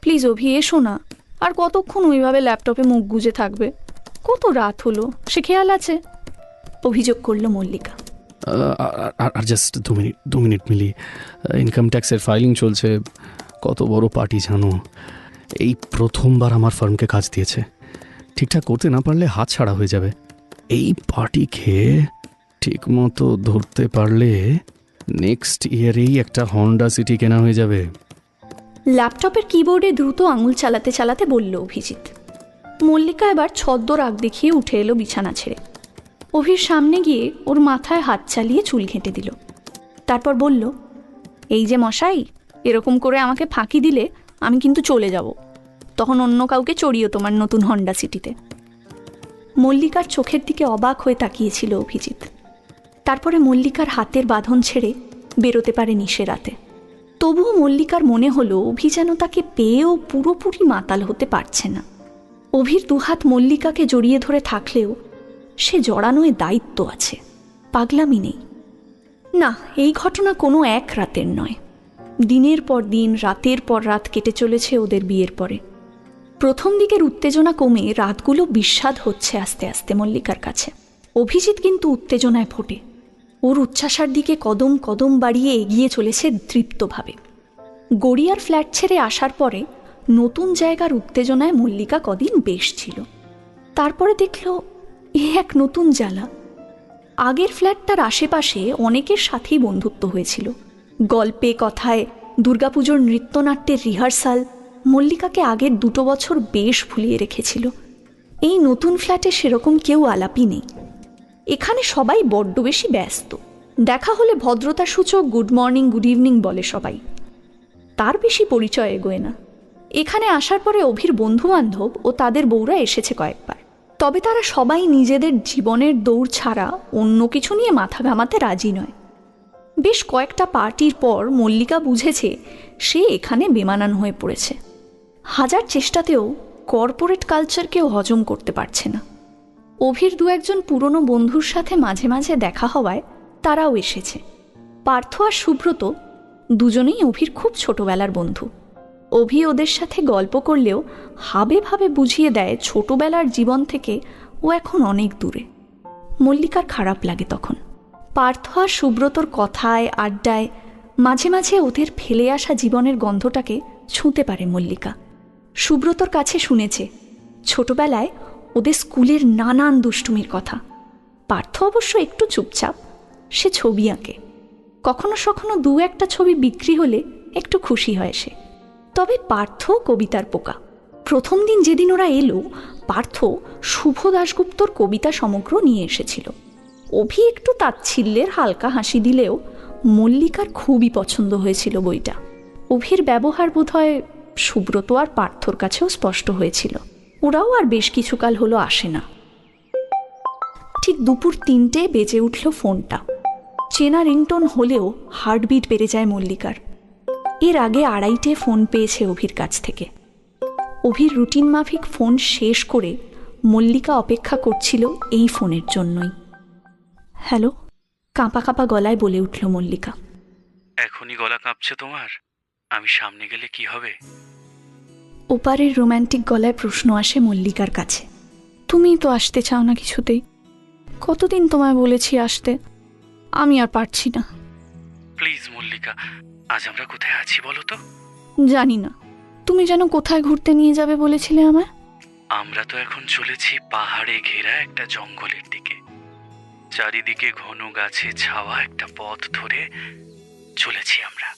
Please অভি, এসো না। আর কতক্ষণ ওইভাবে ল্যাপটপে মুখ গুজে থাকবে? কত রাত হলো, সে খেয়াল আছে? অভিযোগ করল মল্লিকা। আর জাস্ট 2 মিনিট মিলি, ইনকাম ট্যাক্সের ফাইলিং চলছে। কত বড় পার্টি জানো, এই প্রথমবার আমার ফার্মকে কাজ দিয়েছে। ঠিকঠাক করতে না পারলে হাত ছাড়া হয়ে যাবে। এই পার্টি খেয়ে ঠিক মতো ধরতে পারলে নেক্সট ইয়ারেই একটা হন্ডা সিটি কেনা হয়ে যাবে। ল্যাপটপের কিবোর্ডে দ্রুত আঙুল চালাতে চালাতে বলল অভিজিৎ। মল্লিকা এবার ছদ্ম রাগ দেখিয়ে উঠে এলো বিছানা ছেড়ে। অভির সামনে গিয়ে ওর মাথায় হাত চালিয়ে চুল ঘেঁটে দিল। তারপর বলল, এই যে মশাই, এরকম করে আমাকে ফাঁকি দিলে আমি কিন্তু চলে যাব। তখন অন্য কাউকে চড়িও তোমার নতুন হন্ডা সিটিতে। মল্লিকার চোখের দিকে অবাক হয়ে তাকিয়েছিল অভিজিৎ। তারপরে মল্লিকার হাতের বাঁধন ছেড়ে বেরোতে পারেনি সে রাতে। তবুও মল্লিকার মনে হলো অভি যেন তাকে পেয়েও পুরোপুরি মাতাল হতে পারছে না। অভির দুহাত মল্লিকাকে জড়িয়ে ধরে থাকলেও সে জড়ানোয় দায়িত্ব আছে, পাগলামি নেই। না, এই ঘটনা কোনো এক রাতের নয়। দিনের পর দিন, রাতের পর রাত কেটে চলেছে ওদের বিয়ের পরে। প্রথম দিকের উত্তেজনা কমে রাতগুলো বিস্বাদ হচ্ছে আস্তে আস্তে মল্লিকার কাছে। অভিজিৎ কিন্তু উত্তেজনায় ফোটে। ওর উচ্ছ্বাসার দিকে কদম কদম বাড়িয়ে এগিয়ে চলেছে তৃপ্তভাবে। গড়িয়ার ফ্ল্যাট ছেড়ে আসার পরে নতুন জায়গার উত্তেজনায় মল্লিকা কদিন বেশ ছিল। তারপরে দেখল এ এক নতুন জ্বালা। আগের ফ্ল্যাটটার আশেপাশে অনেকের সাথেই বন্ধুত্ব হয়েছিল। গল্পে কথায়, দুর্গাপুজোর নৃত্যনাট্যের রিহার্সাল মল্লিকাকে আগের 2 বছর বেশ ভুলিয়ে রেখেছিল। এই নতুন ফ্ল্যাটে সেরকম কেউ আলাপই নেই। এখানে সবাই বড্ড বেশি ব্যস্ত। দেখা হলে ভদ্রতা সূচক গুড মর্নিং, গুড ইভিনিং বলে সবাই, তার বেশি পরিচয় এগোয় না। এখানে আসার পরে অভির বন্ধুবান্ধব ও তাদের বউরা এসেছে কয়েকবার। তবে তারা সবাই নিজেদের জীবনের দৌড় ছাড়া অন্য কিছু নিয়ে মাথা ঘামাতে রাজি নয়। বেশ কয়েকটা পার্টির পর মল্লিকা বুঝেছে সে এখানে বেমানান হয়ে পড়েছে। হাজার চেষ্টাতেও কর্পোরেট কালচারকেও হজম করতে পারছে না। অভির 2-1 পুরনো বন্ধুর সাথে মাঝে মাঝে দেখা হওয়ায় তারাও এসেছে। পার্থ আর সুব্রত দুজনেই অভির খুব ছোটবেলার বন্ধু। অভি ওদের সাথে গল্প করলেও হাবে ভাবে বুঝিয়ে দেয় ছোটবেলার জীবন থেকে ও এখন অনেক দূরে। মল্লিকার খারাপ লাগে তখন। পার্থ আর সুব্রতর কথায়, আড্ডায় মাঝে মাঝে ওদের ফেলে আসা জীবনের গন্ধটাকে ছুঁতে পারে মল্লিকা। সুব্রতর কাছে শুনেছে ছোটবেলায় ওদের স্কুলের নানান দুষ্টুমির কথা। পার্থ অবশ্য একটু চুপচাপ, সে ছবি আঁকে। কখনো কখনো 2-1 ছবি বিক্রি হলে একটু খুশি হয় সে। তবে পার্থ কবিতার পোকা। প্রথম দিন যেদিন ওরা এলো, পার্থ শুভ দাশগুপ্তর কবিতা সমগ্র নিয়ে এসেছিল। অভি একটু তাচ্ছিল্যের হালকা হাসি দিলেও মল্লিকার খুবই পছন্দ হয়েছিল বইটা। অভির ব্যবহার বোধহয় সুব্রত আর পার্থর কাছেও স্পষ্ট হয়েছিল। ওরাও আর বেশ কিছুকাল হলো আসে না। ঠিক দুপুর 3টে বেজে উঠল ফোনটা। চেনা রিংটোন হলেও হার্টবিট বেড়ে যায় মল্লিকার। এর আগে 2:30টে ফোন পেয়েছে অভির কাছ থেকে। অভির রুটিন মাফিক ফোন শেষ করে মল্লিকা অপেক্ষা করছিল এই ফোনের জন্যই। হ্যালো, কাঁপা কাঁপা গলায় বলে উঠল মল্লিকা। এখনই গলা কাঁপছে তোমার? আমি সামনে গেলে কি হবে? ওপারের রোম্যান্টিক গলায় প্রশ্ন আসে মল্লিকার কাছে। তুমিই তো আসতে চাও না কিছুতেই। কতদিন তোমায় বলেছি আসতে, আমি আর পারছি না। প্লিজ মল্লিকা, আজ আমরা কোথায় আছি বলো তো? জানি না, তুমি যেন কোথায় ঘুরতে নিয়ে যাবে বলেছিলে আমায়। আমরা তো এখন চলেছি পাহাড়ে ঘেরা একটা জঙ্গলের দিকে। চারিদিকে ঘন গাছে ছাওয়া একটা পথ ধরে চলেছি আমরা।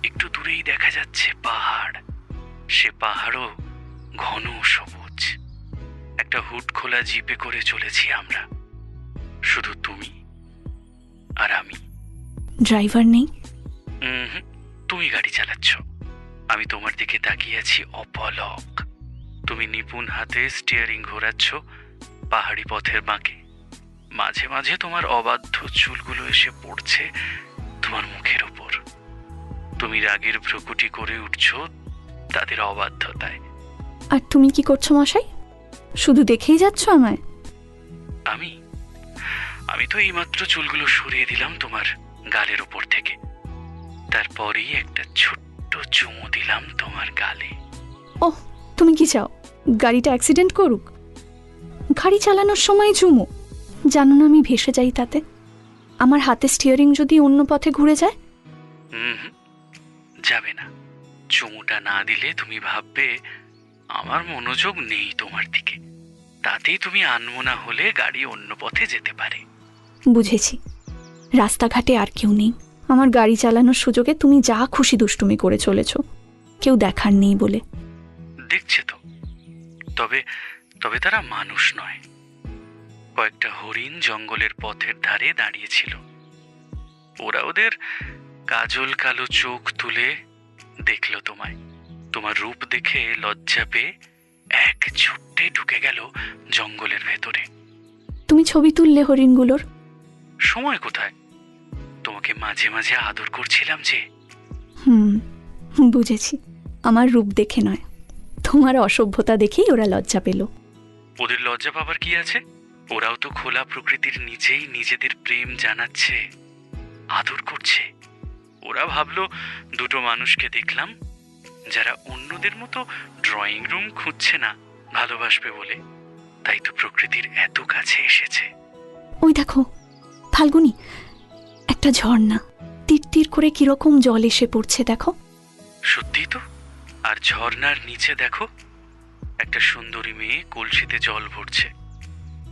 একটু দূরেই দেখা যাচ্ছে পাহাড়। সে পাহাড়ও ঘন সবুজ। একটা হুড খোলা জিপে করে চলেছি আমরা, শুধু তুমি আর আমি। ড্রাইভার নেই? তুমি গাড়ি চালাচ্ছ, আমি তোমার দিকে তাকিয়ে আছি অপলক। তুমি নিপুণ হাতে স্টিয়ারিং ঘোরাচ্ছ পাহাড়ি পথের বাঁকে। মাঝে মাঝে তোমার অবাধ্য চুলগুলো এসে পড়ছে তোমার মুখের উপর। তুমি রাগের ভ্রুকুটি করে উঠছ তাদের অবাধ্যতায়। আর তুমি কি করছো মশাই? শুধু দেখেই যাচ্ছ আমায়? আমি তো এইমাত্র চুলগুলো সরিয়ে দিলাম তোমার গালের উপর থেকে। তারপরেই একটা ছোট্ট চুমু দিলাম তোমার গালে। ওহ, তুমি কি চাও গাড়িটা অ্যাক্সিডেন্ট করুক? গাড়ি চালানোর সময় চুমো? জানো না আমি ভেসে যাই তাতে। আমার হাতে স্টিয়ারিং যদি অন্য পথে ঘুরে যায়? হুম, যাবে না। চুমুটা না দিলে তুমি ভাববে আমার মনোযোগ নেই তোমার দিকে, তাতেই তুমি আনমনা হলে গাড়ি অন্য পথে যেতে পারে। বুঝেছি, রাস্তাঘাটে আর কেউ নেই, আমার গাড়ি চালানোর সুযোগে তুমি যা খুশি দুষ্টুমি করে চলেছ, কেউ দেখার নেই বলে। দেখছে তো, তবে তবে তারা মানুষ নয়। কয়েকটা হরিণ জঙ্গলের পথের ধারে দাঁড়িয়েছিল। ওরা ওদের কাজল কালো চোখ তুলে দেখলো তোমায়। তোমার রূপ দেখে লজ্জা পেয়ে এক ছুট্টে ঢুকে গেল জঙ্গলের ভেতরে। তুমি ছবি তুললে হরিণগুলোর? সময় কোথায়, তোমাকে মাঝে মাঝে আদর করছিলাম যে। বুঝেছি, আমার রূপ দেখে নয়, তোমার অসভ্যতা দেখেই ওরা লজ্জা পেল। ওদের লজ্জা পাবার কি আছে? ওরাও তো খোলা প্রকৃতির নিচেই নিজেদের প্রেম জানাচ্ছে, আদর করছে। ওরা ভাবলো দুটো মানুষকে দেখলাম যারা অন্যদের মতো ড্রয়িং রুম খুঁজছে না ভালোবাসবে বলে, তাই তো প্রকৃতির এত কাছে এসেছে। ওই দেখো ফাল্গুনি, একটা ঝর্ণা, তীর তীর করে কিরকম জল এসে পড়ছে দেখো। সত্যি তো। আর ঝর্ণার নিচে দেখো একটা সুন্দরী মেয়ে কলসিতে জল ভরছে।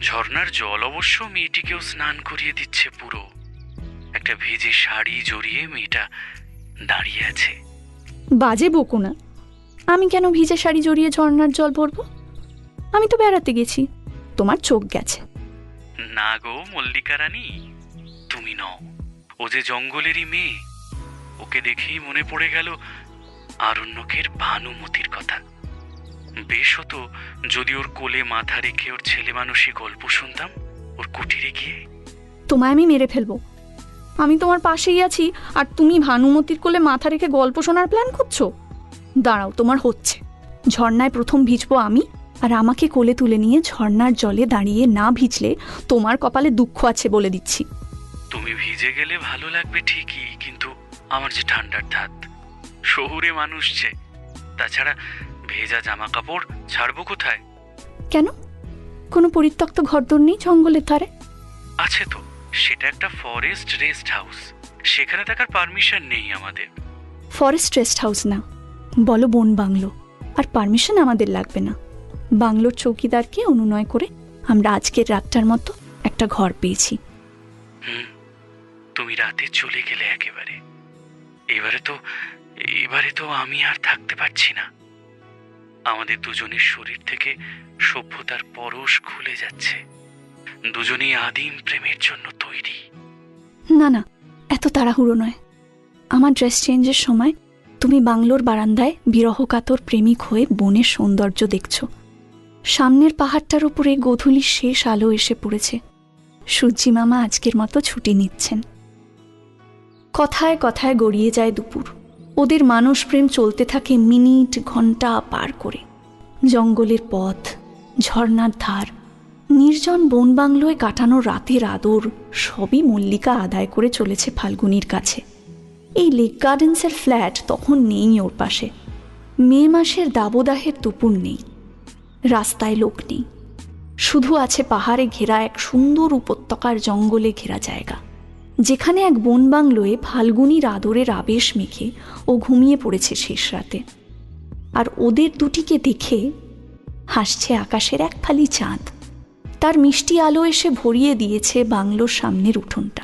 ঝর্ণার জল অবশ্য মেয়েটিকেও স্নান করিয়ে দিচ্ছে পুরো। একটা ভিজে শাড়ি জড়িয়ে মেয়েটা দাঁড়িয়ে আছে। বাজে বকো না, আমি কেন ভিজে শাড়ি জড়িয়ে ঝর্ণার জল ভরবো? আমি তো বেড়াতে গেছি, তোমার চোখ গেছে। না গো মল্লিকা রানী, তুমি নও, ও যে জঙ্গলেরই মেয়ে। ওকে দেখেই মনে পড়ে গেল আরণ্যকের ভানুমতির কথা। বেশ হতো যদি ওর কোলে মাথা রেখে ওর ছেলে মানুষই গল্প শুনতাম ওর কুটিরে গিয়ে। তোমায় আমি মেরে ফেলবো। আমি তোমার পাশেই আছি আর তুমি ভানুমতির কোলে মাথা রেখে গল্প শোনার প্ল্যান করছো? দাঁড়াও, তোমার হচ্ছে। ঝর্ণায় প্রথম ভিজবো আমি, আর আমাকে কোলে তুলে নিয়ে ঝর্ণার জলে দাঁড়িয়ে না ভিজলে তোমার কপালে দুঃখ আছে বলে দিচ্ছি। তুমি ভিজে গেলে ভালো লাগবে ঠিকই, কিন্তু আমার যে ঠান্ডার ধাত, শহুরে মানুষ যে, তাছাড়া ভেজা জামা কাপড় ছাড়বো কোথায়? কেন, কোনো পরিত্যক্ত ঘরদোর নেই জঙ্গলের ধারে? আছে তো, সেটা একটা ফরেস্ট রেস্ট হাউস, সেখানে থাকার পারমিশন নেই আমাদের। ফরেস্ট রেস্ট হাউস না, বলো বন বাংলো। আর পারমিশন আমাদের লাগবে না। বাংলোর চৌকিদারকে অনুনয় করে আমরা আজকের রাতটার মতো একটা ঘর পেয়েছি। তুমি রাতে চলে গেলে একেবারে। এবারে তো আমি আর থাকতে পারছি না। আমাদের দুজনের শরীর থেকে সভ্যতার পরশ খুলে যাচ্ছে। দুজনেই আদিম প্রেমের জন্য তৈরি। না না, এত তাড়াহুড়ো নয়। আমার ড্রেস চেঞ্জের সময় তুমি বাংলোর বারান্দায় বিরহকাতর প্রেমিক হয়ে বনের সৌন্দর্য দেখছ। সামনের পাহাড়টার উপরে গোধূলির শেষ আলো এসে পড়েছে। সূর্যি মামা আজকের মতো ছুটি নিচ্ছেন। কথায় কথায় গড়িয়ে যায় দুপুর। ওদের মানুষ প্রেম চলতে থাকে মিনিট ঘন্টা পার করে। জঙ্গলের পথ, ঝর্ণার ধার, নির্জন বন বাংলোয় কাটানো রাতের আদর সবই মল্লিকা আদায় করে চলেছে ফাল্গুনির কাছে। এই লেক গার্ডেন্সের ফ্ল্যাট তখন নেই ওর পাশে। মে মাসের দাবদাহের দুপুর নেই, রাস্তায় লোক নেই, শুধু আছে পাহাড়ে ঘেরা এক সুন্দর উপত্যকার জঙ্গলে ঘেরা জায়গা, যেখানে এক বন বাংলোয় ফাল্গুনির আদরের আবেশ মেখে ও ঘুমিয়ে পড়েছে শেষ রাতে। আর ওদের দুটিকে দেখে হাসছে আকাশের এক ফালি চাঁদ। তার মিষ্টি আলো এসে ভরিয়ে দিয়েছে বাংলোর সামনের উঠোনটা।